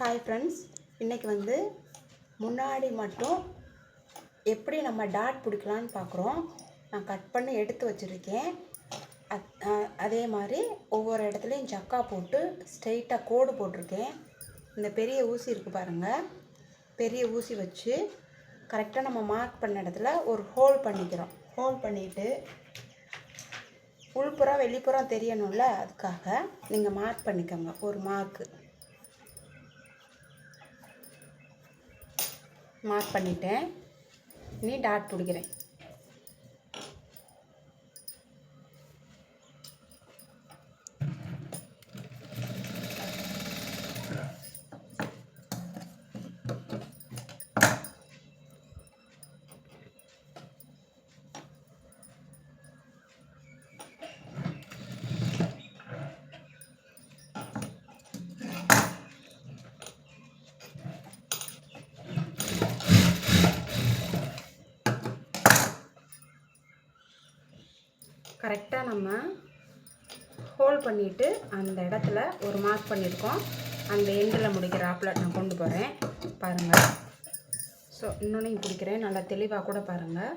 Hi friends, இன்றைக்கி வந்து முன்னாடி மட்டும் எப்படி நம்ம டாட் பிடிக்கலான்னு பார்க்குறோம். நான் கட் பண்ணி எடுத்து வச்சுருக்கேன். அதே மாதிரி ஒவ்வொரு இடத்துலையும் ஜக்கா போட்டு ஸ்ட்ரெயிட்டாக கோடு போட்டிருக்கேன். இந்த பெரிய ஊசி இருக்குது பாருங்கள், பெரிய ஊசி வச்சு கரெக்டாக நம்ம மார்க் பண்ண இடத்துல ஒரு ஹோல் பண்ணிக்கிறோம். ஹோல் பண்ணிவிட்டு உள்புறம் வெளிப்புறம் தெரியணும்ல, அதுக்காக நீங்கள் மார்க் பண்ணிக்கோங்க. ஒரு மார்க் பண்ணிட்டேன். இனி டாட் பிடிக்கிறேன். கரெக்டாக நம்ம ஹோல் பண்ணிவிட்டு அந்த இடத்துல ஒரு மார்க் பண்ணியிருக்கோம். அந்த எண்டில் முடிக்கிறாப்பில் நான் கொண்டு போகிறேன் பாருங்கள். ஸோ இன்னொன்னையும் பிடிக்கிறேன், நல்லா தெளிவாக கூட பாருங்கள்.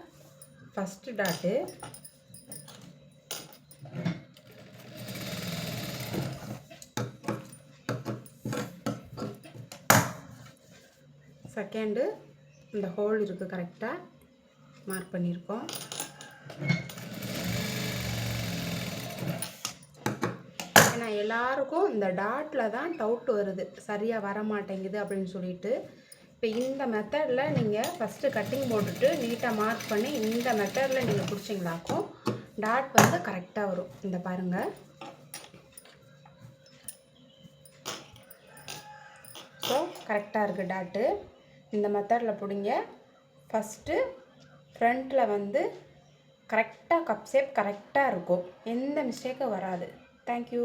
ஃபஸ்ட்டு டாட்டு, செகண்டு இந்த ஹோல் இருக்குது, கரெக்டாக மார்க் பண்ணியிருக்கோம். ஏன்னா எல்லாருக்கும் இந்த டாட்டில் தான் டவுட் வருது, சரியாக வர மாட்டேங்குது அப்படின்னு சொல்லிட்டு. இப்போ இந்த மெத்தடில் நீங்கள் ஃபஸ்ட்டு கட்டிங் போட்டுட்டு நீட்டாக மார்க் பண்ணி இந்த மெத்தடில் நீங்கள் பிடிச்சிங்களாக்கும் டாட் வந்து கரெக்டாக வரும். இந்த பாருங்கள். ஸோ கரெக்டாக இருக்குது டாட்டு. இந்த மெத்தடில் பிடிங்க. ஃபஸ்ட்டு ஃப்ரண்ட்டில் வந்து கரெக்டாக கப் ஷேப் கரெக்டாக இருக்கும், எந்த மிஸ்டேக்கும் வராது. தேங்க்யூ.